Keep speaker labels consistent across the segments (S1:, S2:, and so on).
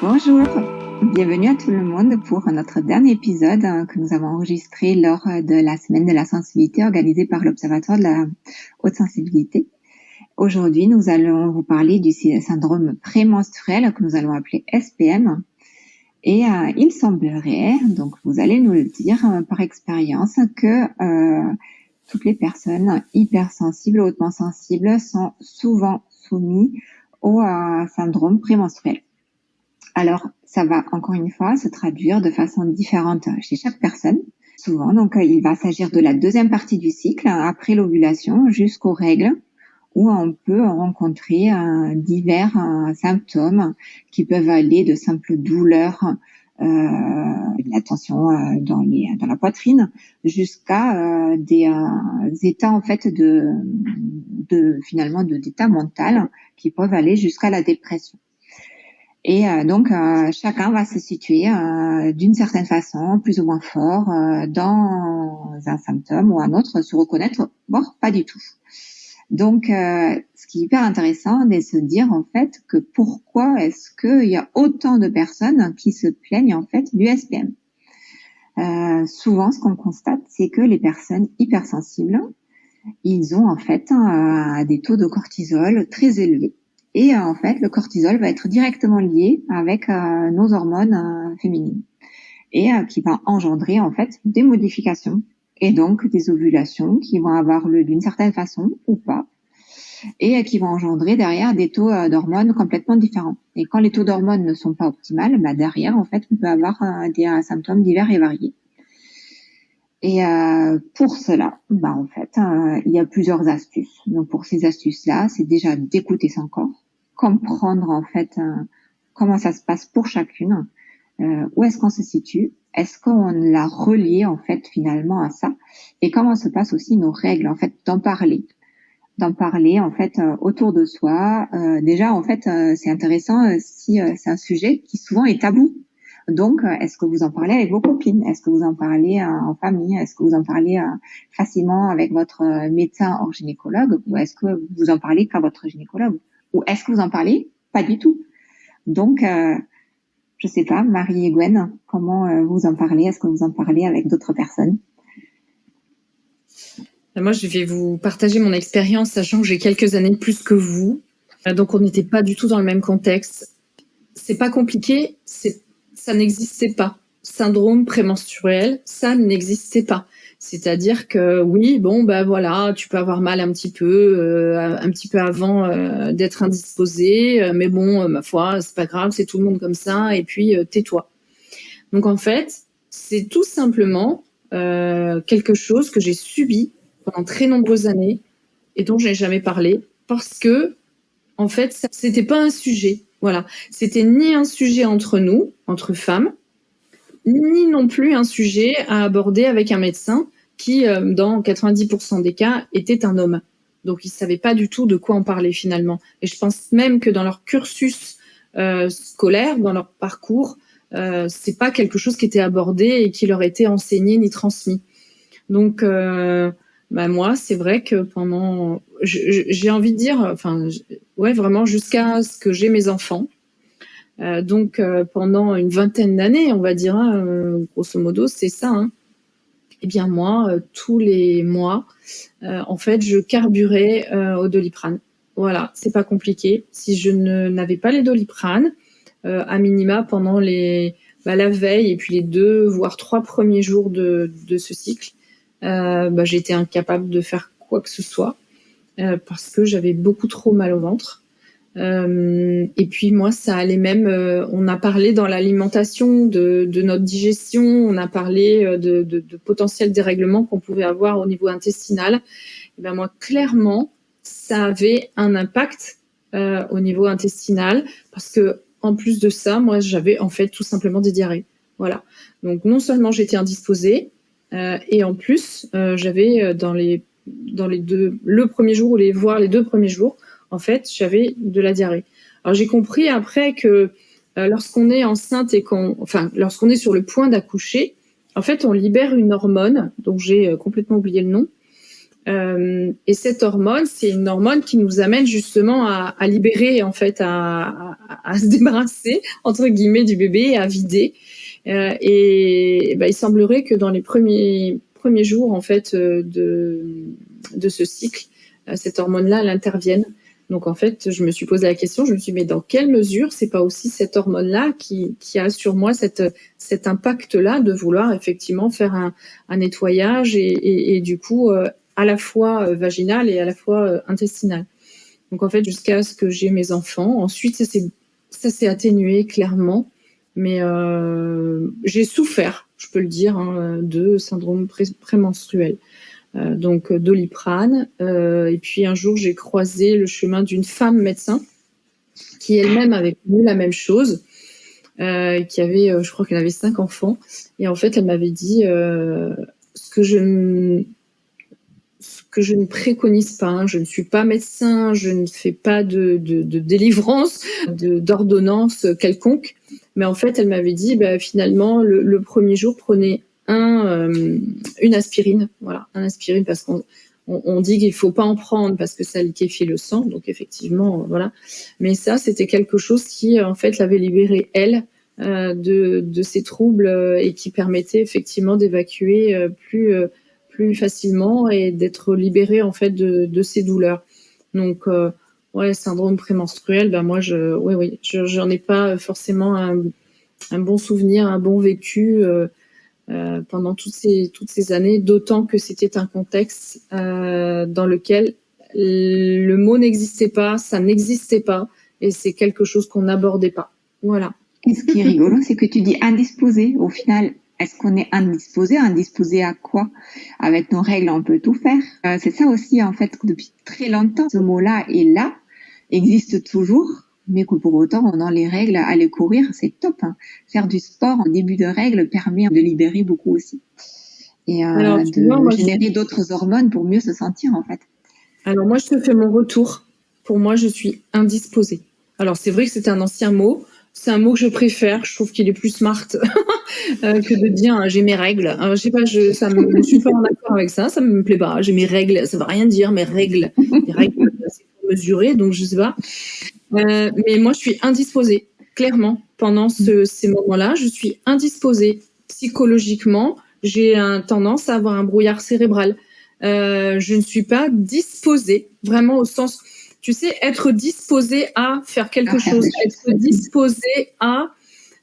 S1: Bonjour, bienvenue à tout le monde pour notre dernier épisode que nous avons enregistré lors de la semaine de la sensibilité organisée par l'Observatoire de la haute sensibilité. Aujourd'hui, nous allons vous parler du syndrome prémenstruel que nous allons appeler SPM. Et il semblerait, donc vous allez nous le dire par expérience, que toutes les personnes hypersensibles, hautement sensibles sont souvent soumises au syndrome prémenstruel. Alors, ça va encore une fois se traduire de façon différente chez chaque personne. Souvent, donc, il va s'agir de la deuxième partie du cycle, après l'ovulation jusqu'aux règles, où on peut rencontrer divers symptômes qui peuvent aller de simples douleurs, de la tension dans la poitrine, jusqu'à des états en fait finalement d'état mental qui peuvent aller jusqu'à la dépression. Et donc, chacun va se situer d'une certaine façon, plus ou moins fort, dans un symptôme ou un autre, se reconnaître, voire pas du tout. Donc, ce qui est hyper intéressant, c'est de se dire en fait que pourquoi est-ce qu'il y a autant de personnes qui se plaignent en fait du SPM. Souvent, ce qu'on constate, c'est que les personnes hypersensibles, ils ont en fait des taux de cortisol très élevés. Et en fait, le cortisol va être directement lié avec nos hormones féminines et qui va engendrer en fait des modifications et donc des ovulations qui vont avoir lieu d'une certaine façon ou pas et qui vont engendrer derrière des taux d'hormones complètement différents. Et quand les taux d'hormones ne sont pas optimales, derrière en fait, on peut avoir des symptômes divers et variés. Et pour cela, en fait, il y a plusieurs astuces. Donc pour ces astuces-là, c'est déjà d'écouter son corps, comprendre en fait comment ça se passe pour chacune, où est-ce qu'on se situe, est-ce qu'on l'a relié en fait finalement à ça, et comment se passent aussi nos règles, en fait, d'en parler en fait autour de soi. Déjà en fait, c'est intéressant si c'est un sujet qui souvent est tabou. Donc, est-ce que vous en parlez avec vos copines? Est-ce que vous en parlez en famille? Est-ce que vous en parlez facilement avec votre médecin hors gynécologue? Ou est-ce que vous en parlez qu'à votre gynécologue? Ou est-ce que vous en parlez pas du tout? Donc, je sais pas, Marie et Gwen, comment vous en parlez? Est-ce que vous en parlez avec d'autres personnes?
S2: Moi, je vais vous partager mon expérience, sachant que j'ai quelques années de plus que vous. Donc, on n'était pas du tout dans le même contexte. C'est pas compliqué, ça n'existait pas. Syndrome prémenstruel, ça n'existait pas. C'est-à-dire que oui, voilà, tu peux avoir mal un petit peu avant d'être indisposé, mais bon, ma foi, c'est pas grave, c'est tout le monde comme ça, et puis tais-toi. Donc en fait, c'est tout simplement quelque chose que j'ai subi pendant très nombreuses années et dont je n'ai jamais parlé parce que en fait, c'était pas un sujet. Voilà, c'était ni un sujet entre nous, entre femmes, ni non plus un sujet à aborder avec un médecin qui, dans 90% des cas, était un homme. Donc, ils savaient pas du tout de quoi en parler finalement. Et je pense même que dans leur cursus scolaire, dans leur parcours, c'est pas quelque chose qui était abordé et qui leur était enseigné ni transmis. Donc, moi, c'est vrai que pendant, j'ai envie de dire, vraiment jusqu'à ce que j'ai mes enfants. Donc, pendant une vingtaine d'années, on va dire, grosso modo, c'est ça. Eh bien, moi, tous les mois, en fait, je carburais au Doliprane. Voilà, c'est pas compliqué. Si je n'avais pas les Doliprane, à minima pendant la veille et puis les 2 voire 3 premiers jours de ce cycle, j'étais incapable de faire quoi que ce soit parce que j'avais beaucoup trop mal au ventre. Et puis moi, ça allait même. On a parlé dans l'alimentation de notre digestion, on a parlé de potentiels dérèglements qu'on pouvait avoir au niveau intestinal. Et moi, clairement, ça avait un impact au niveau intestinal parce que en plus de ça, moi, j'avais en fait tout simplement des diarrhées. Voilà. Donc non seulement j'étais indisposée, et en plus j'avais le premier jour voire les 2 premiers jours, en fait, j'avais de la diarrhée. Alors j'ai compris après que lorsqu'on est enceinte et lorsqu'on est sur le point d'accoucher, en fait, on libère une hormone dont j'ai complètement oublié le nom, Et cette hormone, c'est une hormone qui nous amène justement à libérer, en fait, à se débarrasser, entre guillemets, du bébé, à vider. Et il semblerait que dans les premiers jours, en fait, de ce cycle, cette hormone-là, elle intervienne. Donc, en fait, je me suis posé la question, je me suis dit, mais dans quelle mesure c'est pas aussi cette hormone-là qui a sur moi cet impact-là de vouloir effectivement faire un nettoyage et du coup, à la fois vaginal et à la fois intestinal. Donc, en fait, jusqu'à ce que j'ai mes enfants. Ensuite, ça s'est atténué clairement, mais j'ai souffert, je peux le dire, de syndrome prémenstruel. Donc Doliprane. Et puis un jour, j'ai croisé le chemin d'une femme médecin qui elle-même avait connu la même chose, qui avait, je crois qu'elle avait 5 enfants. Et en fait, elle m'avait dit ce que je ne préconise pas. Je ne suis pas médecin, je ne fais pas de délivrance, d'ordonnance quelconque. Mais en fait, elle m'avait dit, finalement, le premier jour, prenez une aspirine, voilà, un aspirine parce qu'on dit qu'il faut pas en prendre parce que ça liquéfie le sang, donc effectivement, voilà. Mais ça, c'était quelque chose qui, en fait, l'avait libérée, elle, de ses troubles et qui permettait effectivement d'évacuer plus facilement et d'être libérée, en fait, de ses douleurs. Donc, syndrome prémenstruel, moi, j'en ai pas forcément un bon souvenir, un bon vécu pendant toutes ces années, d'autant que c'était un contexte dans lequel le mot n'existait pas, ça n'existait pas, et c'est quelque chose qu'on n'abordait pas. Voilà.
S1: Et ce qui est rigolo, c'est que tu dis indisposé. Au final, est-ce qu'on est indisposé? Indisposé à quoi? Avec nos règles, on peut tout faire. C'est ça aussi, en fait, depuis très longtemps, ce mot-là est là, existe toujours, mais que pour autant, on a les règles à aller courir, c'est top. Faire du sport en début de règles permet de libérer beaucoup aussi. Et générer d'autres hormones pour mieux se sentir, en fait.
S2: Alors moi, je te fais mon retour. Pour moi, je suis indisposée. Alors c'est vrai que c'est un ancien mot. C'est un mot que je préfère. Je trouve qu'il est plus smart que de dire j'ai mes règles. Je sais pas, je suis pas en accord avec ça. Ça me plaît pas. J'ai mes règles. Ça veut rien dire, mes règles. Les règles, c'est pour mesurer, donc je sais pas. Mais moi, je suis indisposée. Clairement, pendant ces moments-là, je suis indisposée psychologiquement. J'ai tendance à avoir un brouillard cérébral. Je ne suis pas disposée, vraiment au sens, tu sais, être disposée à faire quelque chose, être disposée à,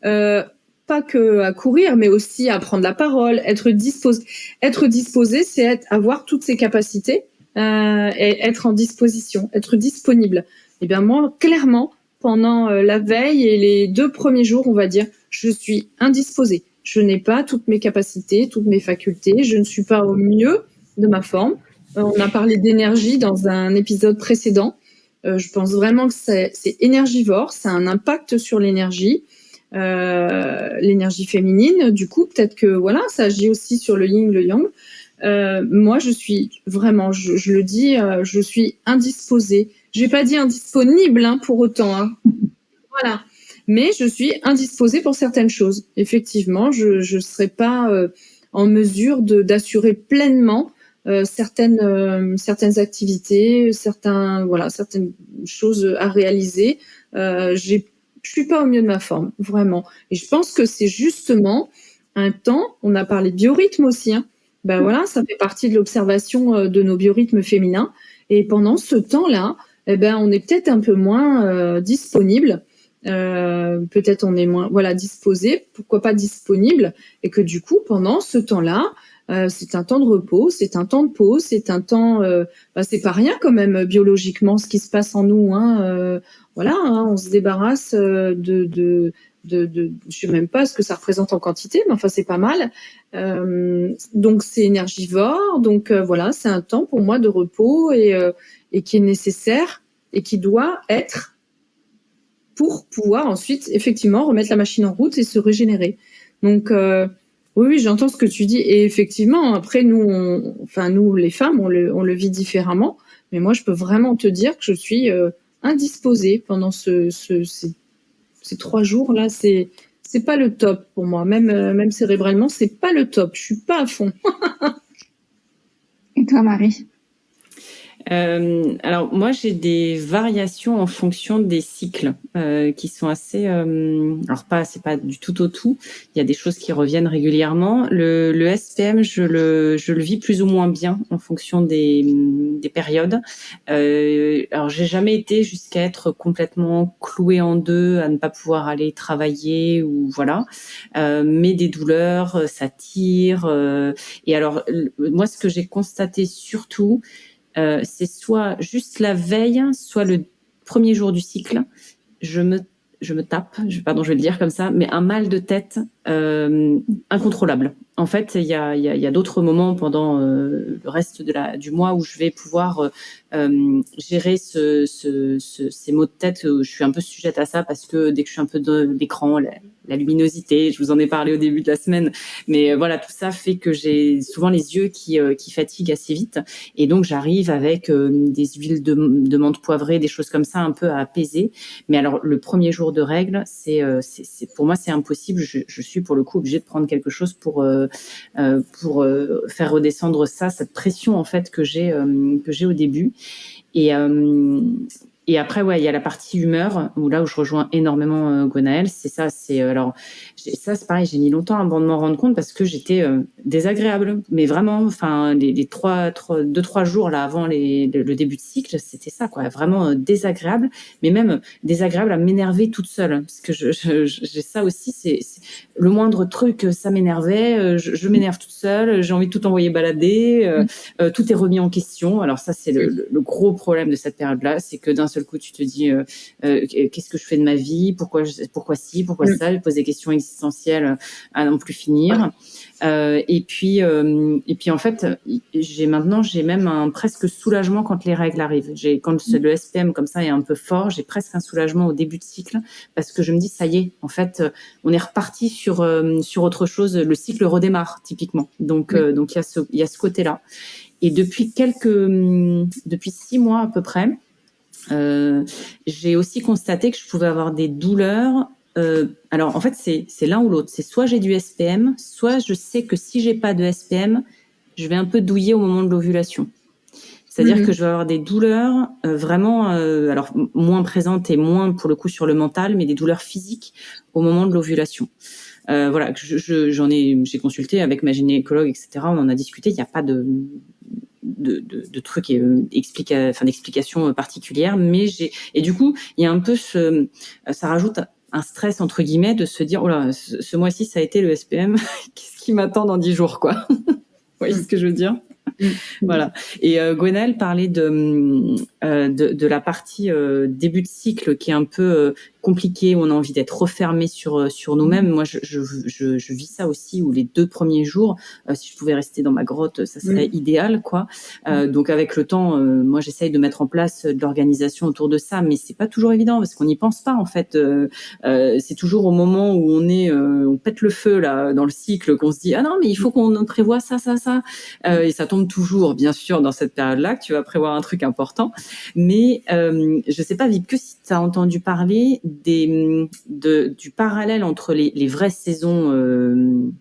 S2: pas que à courir, mais aussi à prendre la parole, être disposée, c'est avoir toutes ses capacités et être en disposition, être disponible. Et bien moi, clairement, pendant la veille et les 2 premiers jours, on va dire, je suis indisposée. Je n'ai pas toutes mes capacités, toutes mes facultés, je ne suis pas au mieux de ma forme. On a parlé d'énergie dans un épisode précédent. Je pense vraiment que c'est énergivore, ça a un impact sur l'énergie féminine. Du coup, peut-être que voilà, ça agit aussi sur le yin, le yang. Moi, je suis vraiment, je le dis, je suis indisposée. J'ai pas dit indisponible pour autant. Voilà. Mais je suis indisposée pour certaines choses. Effectivement, je serais pas en mesure d'assurer pleinement certaines activités, certaines choses à réaliser. Je suis pas au mieux de ma forme, vraiment. Et je pense que c'est justement un temps. On a parlé de biorhythme aussi. Voilà, ça fait partie de l'observation de nos biorhythmes féminins. Et pendant ce temps-là, on est peut-être un peu moins disponible. Peut-être on est moins disposé, pourquoi pas disponible, et que du coup pendant ce temps-là, c'est un temps de repos, c'est un temps de pause, c'est un temps, c'est pas rien quand même biologiquement ce qui se passe en nous. On se débarrasse de je sais même pas ce que ça représente en quantité, mais enfin c'est pas mal. Donc c'est énergivore, donc c'est un temps pour moi de repos et qui est nécessaire et qui doit être pour pouvoir ensuite effectivement remettre la machine en route et se régénérer. Donc oui, j'entends ce que tu dis et effectivement après nous les femmes on le vit différemment, mais moi je peux vraiment te dire que je suis indisposée pendant ces 3 jours là, c'est pas le top pour moi, même cérébralement c'est pas le top, je suis pas à fond.
S1: Et toi Marie?
S3: Alors moi j'ai des variations en fonction des cycles qui sont assez alors c'est pas du tout au tout, il y a des choses qui reviennent régulièrement. Le SPM je le vis plus ou moins bien en fonction des périodes. Alors j'ai jamais été jusqu'à être complètement clouée en deux, à ne pas pouvoir aller travailler ou voilà. Mais des douleurs, ça tire et alors moi ce que j'ai constaté surtout c'est soit juste la veille, soit le premier jour du cycle, je me tape, pardon, je vais le dire comme ça, mais un mal de tête incontrôlable. En fait, il y a d'autres moments pendant le reste du mois où je vais pouvoir gérer ces maux de tête. Je suis un peu sujette à ça parce que dès que je suis un peu de l'écran, la luminosité, je vous en ai parlé au début de la semaine, mais voilà, tout ça fait que j'ai souvent les yeux qui fatiguent assez vite, et donc j'arrive avec des huiles de menthe poivrée, des choses comme ça un peu à apaiser. Mais alors le premier jour de règle, c'est pour moi c'est impossible. Je suis pour le coup obligée de prendre quelque chose pour faire redescendre cette pression en fait que j'ai au début. Et après, ouais, il y a la partie humeur où là où je rejoins énormément Gwenaëlle. C'est ça, c'est pareil. J'ai mis longtemps avant de m'en rendre compte parce que j'étais désagréable, mais vraiment, enfin, les 2-3 jours là avant le début de cycle, c'était ça, quoi, vraiment désagréable, mais même désagréable à m'énerver toute seule, parce que j'ai ça aussi. C'est le moindre truc, ça m'énervait. Je m'énerve toute seule. J'ai envie de tout envoyer balader. Tout est remis en question. Alors ça, c'est le gros problème de cette période-là, c'est que d'un seul coup, tu te dis qu'est-ce que je fais de ma vie, pourquoi ci, pourquoi ça, je pose des questions existentielles à n'en plus finir. Et puis en fait, j'ai même un presque soulagement quand les règles arrivent. Quand le SPM comme ça est un peu fort, j'ai presque un soulagement au début de cycle parce que je me dis ça y est, en fait, on est reparti sur autre chose. Le cycle redémarre typiquement. Donc il y a ce côté-là. Et depuis 6 mois à peu près, j'ai aussi constaté que je pouvais avoir des douleurs. Alors en fait, c'est l'un ou l'autre. C'est soit j'ai du SPM, soit je sais que si j'ai pas de SPM, je vais un peu douiller au moment de l'ovulation. C'est-à-dire que je vais avoir des douleurs vraiment, alors moins présentes et moins pour le coup sur le mental, mais des douleurs physiques au moment de l'ovulation. Voilà, j'ai consulté avec ma gynécologue, etc. On en a discuté. Il n'y a pas de trucs d'explications particulières, mais et du coup il y a un peu ça rajoute un stress entre guillemets de se dire oh là, ce mois-ci ça a été le SPM, qu'est-ce qui m'attend dans 10 jours quoi. Vous voyez ce que je veux dire? Voilà. Et Gwenaëlle parlait de la partie début de cycle qui est un peu compliquée, où on a envie d'être refermé sur nous-mêmes. Moi, je vis ça aussi, où les 2 premiers jours, si je pouvais rester dans ma grotte, ça serait idéal, quoi. Donc avec le temps, moi, j'essaye de mettre en place de l'organisation autour de ça, mais c'est pas toujours évident parce qu'on n'y pense pas, en fait. C'est toujours au moment où on pète le feu là dans le cycle qu'on se dit ah non mais il faut qu'on prévoie ça, et ça tombe toujours, bien sûr, dans cette période-là que tu vas prévoir un truc important. Mais je sais pas, Vipke, si tu as entendu parler du parallèle entre les vraies saisons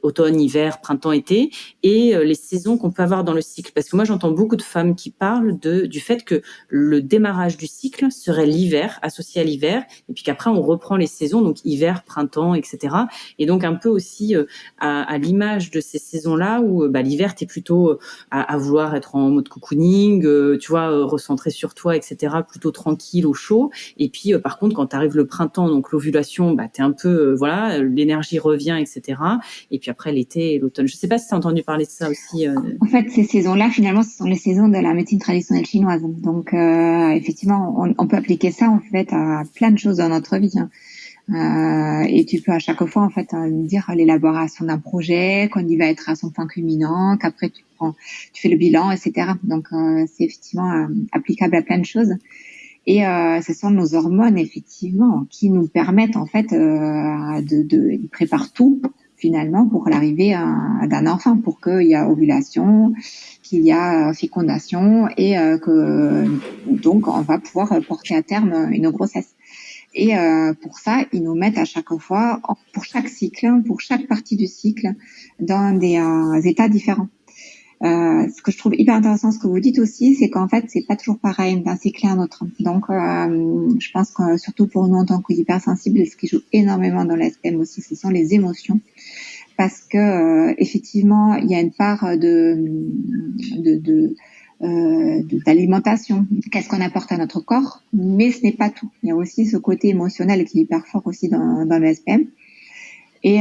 S3: automne, hiver, printemps, été, et les saisons qu'on peut avoir dans le cycle. Parce que moi, j'entends beaucoup de femmes qui parlent du fait que le démarrage du cycle serait l'hiver, associé à l'hiver, et puis qu'après, on reprend les saisons, donc hiver, printemps, etc. Et donc, un peu aussi à l'image de ces saisons-là, où l'hiver, t'es plutôt à vouloir être en mode cocooning, tu vois, recentré sur toi, etc., plutôt tranquille, au chaud. Et puis, par contre, quand t'arrives le printemps, donc l'ovulation, t'es un peu, voilà, l'énergie revient, etc. Et puis après l'été et l'automne. Je sais pas si tu as entendu parler de ça aussi.
S1: En fait, ces saisons-là, finalement, ce sont les saisons de la médecine traditionnelle chinoise. Donc, effectivement, on peut appliquer ça en fait à plein de choses dans notre vie. Et tu peux à chaque fois en fait dire l'élaboration d'un projet, qu'on y va être à son point culminant, qu'après tu fais le bilan, etc. Donc, c'est effectivement applicable à plein de choses. Et ce sont nos hormones effectivement qui nous permettent en fait ils préparent tout finalement pour l'arrivée d'un enfant, pour qu'il y a ovulation, qu'il y a fécondation et que donc on va pouvoir porter à terme une grossesse. Et pour ça, ils nous mettent à chaque fois, pour chaque cycle, pour chaque partie du cycle, dans des états différents. Ce que je trouve hyper intéressant, ce que vous dites aussi, c'est qu'en fait, c'est pas toujours pareil d'un cycle à un autre. Donc, je pense que surtout pour nous en tant qu'hypersensibles, ce qui joue énormément dans la SPM aussi, ce sont les émotions. Parce que effectivement, il y a une part d'alimentation. Qu'est-ce qu'on apporte à notre corps, mais ce n'est pas tout. Il y a aussi ce côté émotionnel qui est hyper fort aussi dans le SPM. Et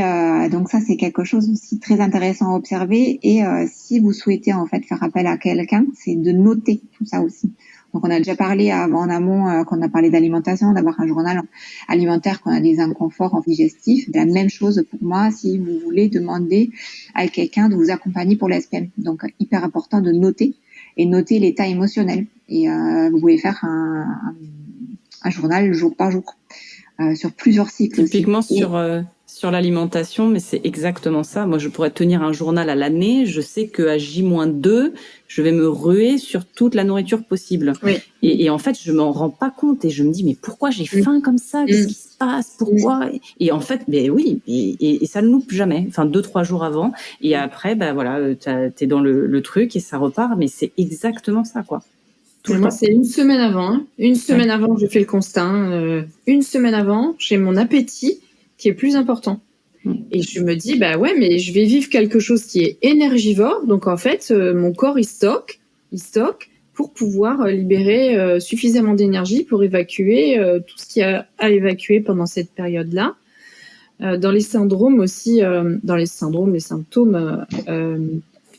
S1: donc ça, c'est quelque chose aussi très intéressant à observer. Et si vous souhaitez en fait faire appel à quelqu'un, c'est de noter tout ça aussi. Donc on a déjà parlé en amont, qu'on a parlé d'alimentation, d'avoir un journal alimentaire, qu'on a des inconforts digestifs. La même chose pour moi si vous voulez demander à quelqu'un de vous accompagner pour l'SPM. Donc hyper important de noter et noter l'état émotionnel. Et vous pouvez faire un journal jour par jour sur plusieurs cycles.
S3: Typiquement aussi. Sur l'alimentation, mais c'est exactement ça. Moi, je pourrais tenir un journal à l'année. Je sais qu'à J-2, je vais me ruer sur toute la nourriture possible. Oui. Et en fait, je m'en rends pas compte et je me dis, mais pourquoi j'ai faim comme ça? Qu'est-ce qui se passe? Pourquoi? Et en fait, mais oui, et ça ne loupe jamais. Enfin, 2-3 jours avant. Et après, voilà, t'es dans le truc et ça repart. Mais c'est exactement ça, quoi.
S2: Moi, c'est une semaine avant. Hein. Une semaine avant, je fais le constat. Une semaine avant, j'ai mon appétit qui est plus important. Et je me dis, bah ouais, mais je vais vivre quelque chose qui est énergivore. Donc, en fait, mon corps, il stocke pour pouvoir libérer suffisamment d'énergie pour évacuer tout ce qu'il y a à évacuer pendant cette période-là. Dans les syndromes aussi, les symptômes,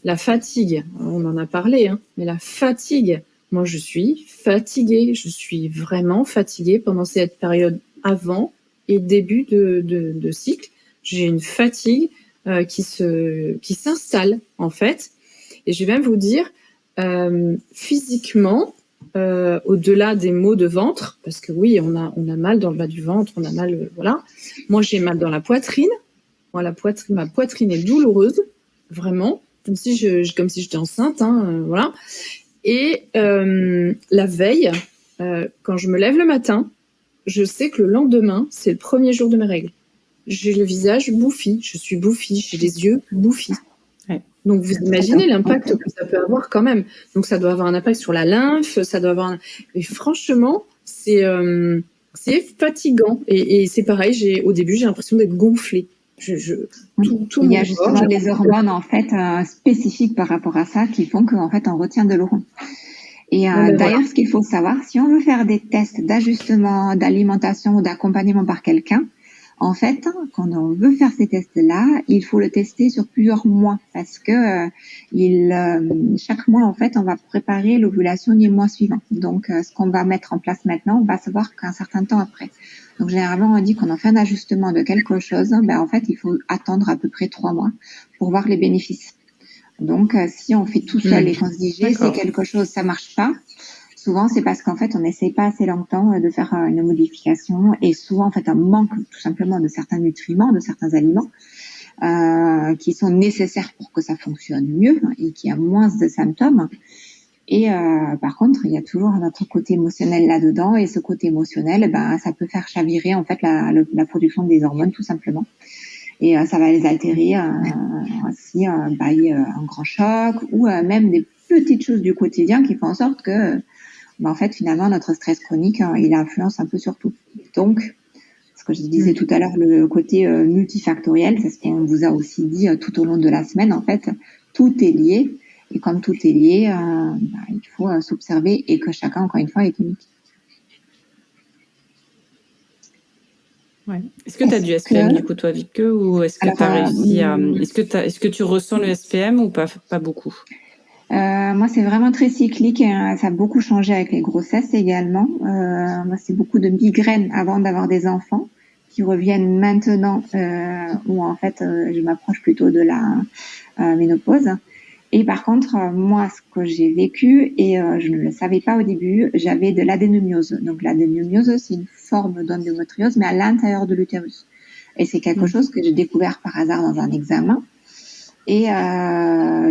S2: la fatigue, on en a parlé, hein, mais la fatigue, moi, je suis fatiguée. Je suis vraiment fatiguée pendant cette période avant et début de cycle. J'ai une fatigue qui s'installe en fait, et je vais même vous dire physiquement, au-delà des maux de ventre, parce que oui, on a mal dans le bas du ventre, on a mal, voilà. Moi, j'ai mal dans la poitrine. Moi, ma poitrine est douloureuse, vraiment, comme si j'étais enceinte, hein, voilà. Et la veille, quand je me lève le matin, je sais que le lendemain, c'est le premier jour de mes règles. J'ai le visage bouffi, je suis bouffie, j'ai les yeux bouffis. Ouais. Donc, vous imaginez l'impact que ça peut avoir quand même. Donc, ça doit avoir un impact sur la lymphe, ça doit avoir Et franchement, c'est fatigant. Et c'est pareil, au début, j'ai l'impression d'être gonflée.
S1: Tout il y a justement des hormones, en fait, spécifiques par rapport à ça qui font qu'en fait, on retient de l'eau. Et d'ailleurs, ce qu'il faut savoir, si on veut faire des tests d'ajustement, d'alimentation ou d'accompagnement par quelqu'un, en fait, quand on veut faire ces tests-là, il faut le tester sur plusieurs mois parce que chaque mois, en fait, on va préparer l'ovulation du mois suivant. Donc, ce qu'on va mettre en place maintenant, on va savoir qu'un certain temps après. Donc, généralement, on dit qu'on en fait un ajustement de quelque chose. En fait, il faut attendre à peu près 3 mois pour voir les bénéfices. Donc, si on fait tout seul et qu'on se dit c'est quelque chose, ça marche pas, souvent c'est parce qu'en fait on n'essaye pas assez longtemps de faire une modification et souvent en fait on manque tout simplement de certains nutriments, de certains aliments qui sont nécessaires pour que ça fonctionne mieux et qu'il y a moins de symptômes. Et par contre, il y a toujours notre côté émotionnel là-dedans et ce côté émotionnel, ça peut faire chavirer en fait la production des hormones tout simplement. Et ça va les altérer si il y a un grand choc ou même des petites choses du quotidien qui font en sorte que en fait finalement notre stress chronique il influence un peu sur tout. Donc ce que je disais tout à l'heure, le côté multifactoriel, c'est ce qu'on vous a aussi dit tout au long de la semaine. En fait, tout est lié et comme tout est lié, il faut s'observer et que chacun encore une fois est unique.
S3: Ouais. Est-ce que tu as du SPM du coup toi, Vibeke, ou est-ce que tu as réussi à est-ce que tu ressens le SPM ou pas beaucoup?
S1: Moi, c'est vraiment très cyclique et ça a beaucoup changé avec les grossesses également. Moi, c'est beaucoup de migraines avant d'avoir des enfants qui reviennent maintenant où en fait je m'approche plutôt de la ménopause. Et par contre, moi, ce que j'ai vécu, et je ne le savais pas au début, j'avais de l'adénomiose. Donc l'adénomiose, c'est une forme d'endométriose, mais à l'intérieur de l'utérus. Et c'est quelque chose que j'ai découvert par hasard dans un examen et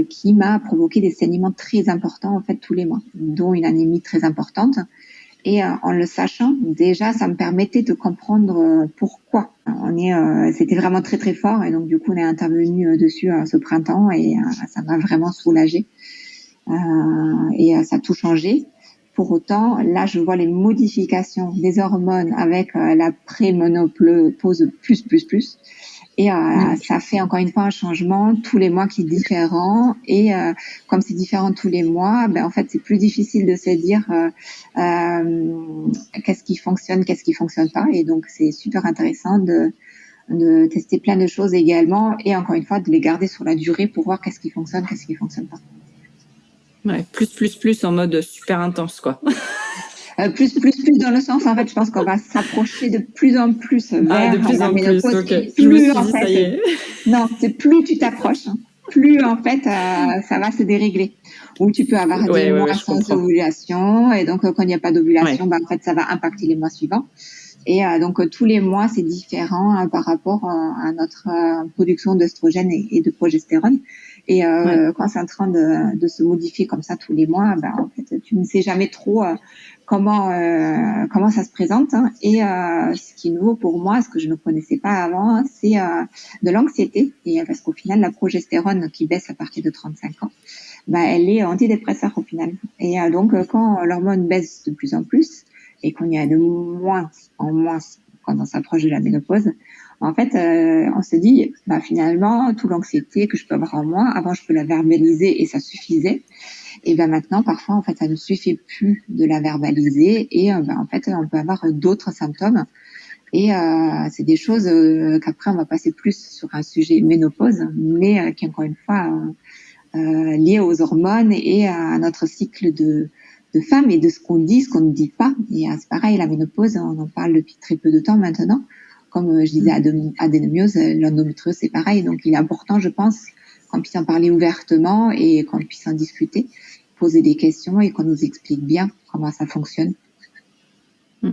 S1: qui m'a provoqué des saignements très importants en fait tous les mois, dont une anémie très importante. Et en le sachant, déjà, ça me permettait de comprendre pourquoi. C'était vraiment très très fort, et donc du coup, on est intervenu dessus ce printemps, et ça m'a vraiment soulagée. et ça a tout changé. Pour autant, là, je vois les modifications des hormones avec la préménopause plus. Et ça fait encore une fois un changement tous les mois qui est différent. Et comme c'est différent tous les mois, en fait, c'est plus difficile de se dire qu'est-ce qui fonctionne pas. Et donc, c'est super intéressant de tester plein de choses également. Et encore une fois, de les garder sur la durée pour voir qu'est-ce qui fonctionne pas.
S3: Ouais, plus en mode super intense, quoi.
S1: Plus dans le sens, en fait, je pense qu'on va s'approcher de plus en plus vers
S3: de plus
S1: la
S3: en
S1: ménopause.
S3: plus, ok.
S1: Plus,
S3: je me suis
S1: en
S3: dit,
S1: fait,
S3: ça y est.
S1: Non, c'est plus tu t'approches, plus en fait, ça va se dérégler. Ou tu peux avoir des mois sans ovulation, et donc quand il n'y a pas d'ovulation, en fait, ça va impacter les mois suivants. Et donc tous les mois, c'est différent par rapport à notre production d'œstrogène et de progestérone. Et quand c'est en train de se modifier comme ça tous les mois, en fait, tu ne sais jamais trop comment ça se présente. Hein. Et ce qui est nouveau pour moi, ce que je ne connaissais pas avant, c'est de l'anxiété. Et parce qu'au final, la progestérone qui baisse à partir de 35 ans, elle est antidépresseur au final. Et donc quand l'hormone baisse de plus en plus et qu'on y a de moins en moins quand on s'approche de la ménopause, en fait, on se dit, finalement, toute l'anxiété que je peux avoir en moi, avant je peux la verbaliser et ça suffisait. Et maintenant, parfois, en fait, ça ne suffit plus de la verbaliser et en fait, on peut avoir d'autres symptômes. Et c'est des choses qu'après, on va passer plus sur un sujet ménopause, mais qui, encore une fois, lié aux hormones et à notre cycle de femme et de ce qu'on dit, ce qu'on ne dit pas. Et c'est pareil, la ménopause, on en parle depuis très peu de temps maintenant. Comme je disais, adénomiose, l'endométriose, c'est pareil. Donc, il est important, je pense, qu'on puisse en parler ouvertement et qu'on puisse en discuter, poser des questions et qu'on nous explique bien comment ça fonctionne.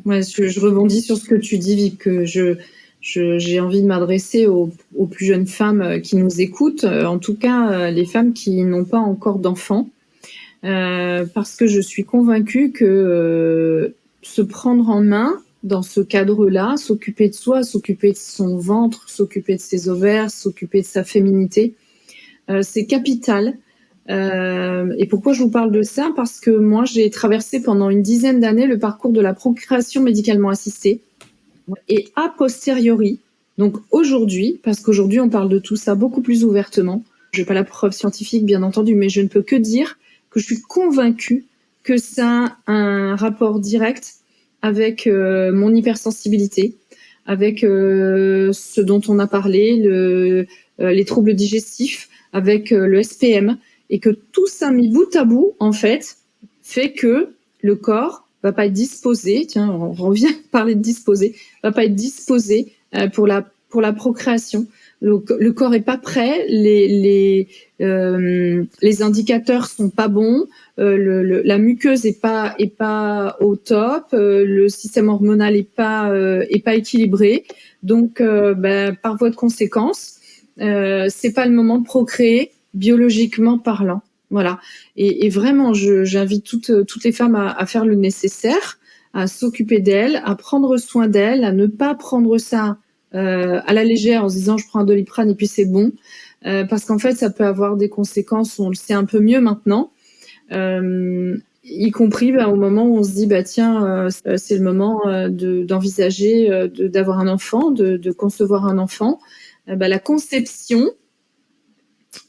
S2: Ouais, je rebondis sur ce que tu dis, Vic, que j'ai envie de m'adresser aux plus jeunes femmes qui nous écoutent, en tout cas les femmes qui n'ont pas encore d'enfants, parce que je suis convaincue que se prendre en main dans ce cadre-là, s'occuper de soi, s'occuper de son ventre, s'occuper de ses ovaires, s'occuper de sa féminité, c'est capital. Et pourquoi je vous parle de ça? Parce que moi, j'ai traversé pendant une dizaine d'années le parcours de la procréation médicalement assistée. Et a posteriori, donc aujourd'hui, parce qu'aujourd'hui, on parle de tout ça beaucoup plus ouvertement. Je n'ai pas la preuve scientifique, bien entendu, mais je ne peux que dire que je suis convaincue que ça a un rapport direct avec mon hypersensibilité, avec ce dont on a parlé, les troubles digestifs, avec le SPM, et que tout ça mis bout à bout, en fait, fait que le corps va pas être disposé, tiens, on revient à parler de disposer, va pas être disposé pour la procréation. Le corps est pas prêt, les indicateurs sont pas bons, la muqueuse est pas au top, le système hormonal est pas équilibré, donc par voie de conséquence, c'est pas le moment de procréer biologiquement parlant. Voilà. Et vraiment, j'invite toutes les femmes à faire le nécessaire, à s'occuper d'elles, à prendre soin d'elles, à ne pas prendre ça à la légère en se disant je prends un Doliprane et puis c'est bon, parce qu'en fait ça peut avoir des conséquences, on le sait un peu mieux maintenant, y compris au moment où on se dit tiens, c'est le moment d'envisager d'avoir un enfant, de concevoir un enfant. La conception,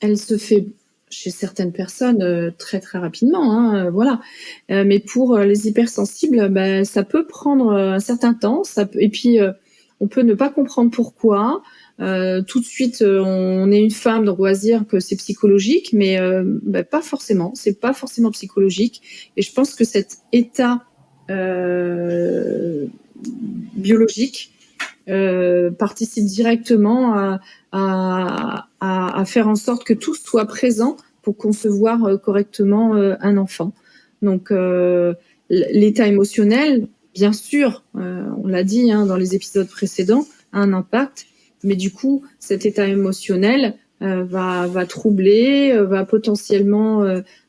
S2: elle se fait chez certaines personnes très très rapidement, hein, voilà. Mais pour les hypersensibles, ça peut prendre un certain temps. Et puis on peut ne pas comprendre pourquoi. Tout de suite, on est une femme, donc on va se dire que c'est psychologique, mais pas forcément. C'est pas forcément psychologique. Et je pense que cet état biologique participe directement à faire en sorte que tout soit présent pour concevoir correctement un enfant. Donc l'état émotionnel, bien sûr, on l'a dit dans les épisodes précédents, a un impact, mais du coup cet état émotionnel va troubler, va potentiellement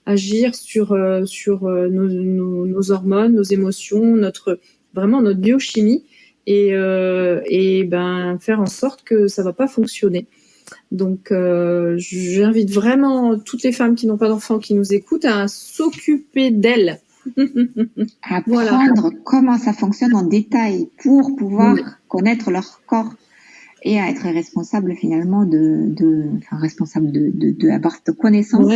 S2: agir sur nos hormones, nos émotions, notre biochimie, et faire en sorte que ça va pas fonctionner. Donc, j'invite vraiment toutes les femmes qui n'ont pas d'enfants, qui nous écoutent, à s'occuper d'elles.
S1: Apprendre comment ça fonctionne en détail pour pouvoir connaître leur corps et à être responsable finalement responsable d'avoir de connaissance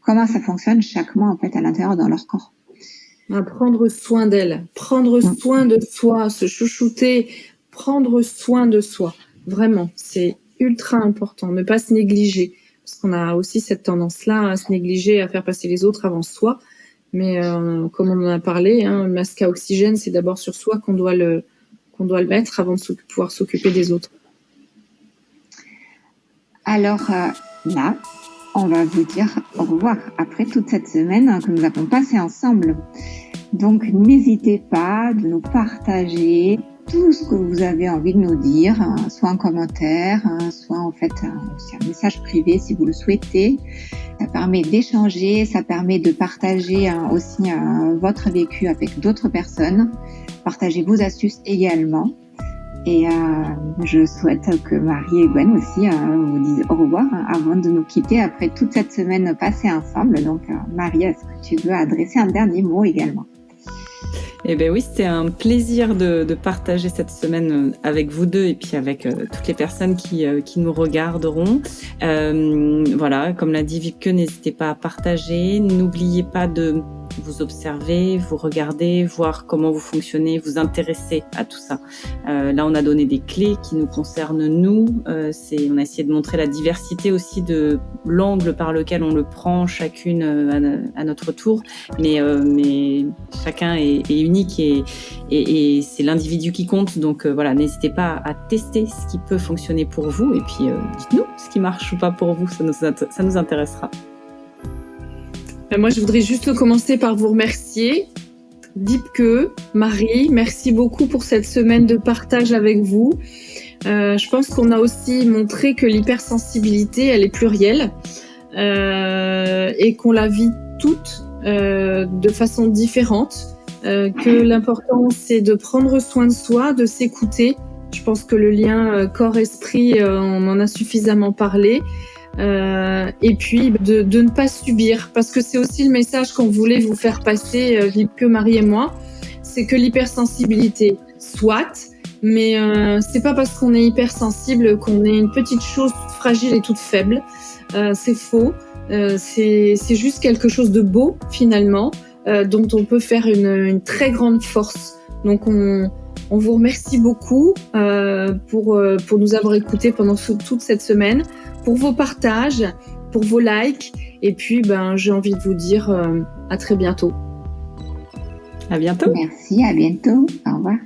S1: comment ça fonctionne chaque mois en fait à l'intérieur dans leur corps.
S2: À prendre soin d'elles, prendre soin de soi, se chouchouter, prendre soin de soi. Vraiment, c'est ultra important, ne pas se négliger. Parce qu'on a aussi cette tendance-là à se négliger, à faire passer les autres avant soi. Mais comme on en a parlé, le masque à oxygène, c'est d'abord sur soi qu'on doit le mettre avant de pouvoir s'occuper des autres.
S1: Alors là, on va vous dire au revoir après toute cette semaine que nous avons passée ensemble. Donc n'hésitez pas de nous partager tout ce que vous avez envie de nous dire, soit en commentaire, soit en fait aussi un message privé si vous le souhaitez. Ça permet d'échanger, ça permet de partager aussi votre vécu avec d'autres personnes, partager vos astuces également. Et je souhaite que Marie et Gwen aussi vous disent au revoir avant de nous quitter après toute cette semaine passée ensemble. Donc Marie, est-ce que tu veux adresser un dernier mot également ?
S3: Eh bien oui, c'était un plaisir de partager cette semaine avec vous deux et puis avec toutes les personnes qui nous regarderont. Voilà, comme l'a dit Wiebke, n'hésitez pas à partager. N'oubliez pas de vous observer, vous regarder, voir comment vous fonctionnez, vous intéresser à tout ça. Là, on a donné des clés qui nous concernent nous. On a essayé de montrer la diversité aussi de l'angle par lequel on le prend chacune à notre tour. Mais chacun est unique et c'est l'individu qui compte. Donc voilà, n'hésitez pas à tester ce qui peut fonctionner pour vous et puis dites-nous ce qui marche ou pas pour vous. Ça nous intéressera.
S2: Moi, je voudrais juste commencer par vous remercier. Wiebke, Marie, merci beaucoup pour cette semaine de partage avec vous. Je pense qu'on a aussi montré que l'hypersensibilité, elle est plurielle et qu'on la vit toutes de façon différente. Que l'important, c'est de prendre soin de soi, de s'écouter. Je pense que le lien corps-esprit, on en a suffisamment parlé. Et puis de ne pas subir, parce que c'est aussi le message qu'on voulait vous faire passer, Wiebke, Marie et moi, c'est que l'hypersensibilité, soit, mais c'est pas parce qu'on est hypersensible qu'on est une petite chose toute fragile et toute faible. C'est faux. C'est juste quelque chose de beau finalement, dont on peut faire une très grande force. Donc on vous remercie beaucoup pour nous avoir écoutés pendant toute cette semaine, pour vos partages, pour vos likes, et puis j'ai envie de vous dire à très bientôt.
S3: À bientôt.
S1: Merci, à bientôt. Au revoir.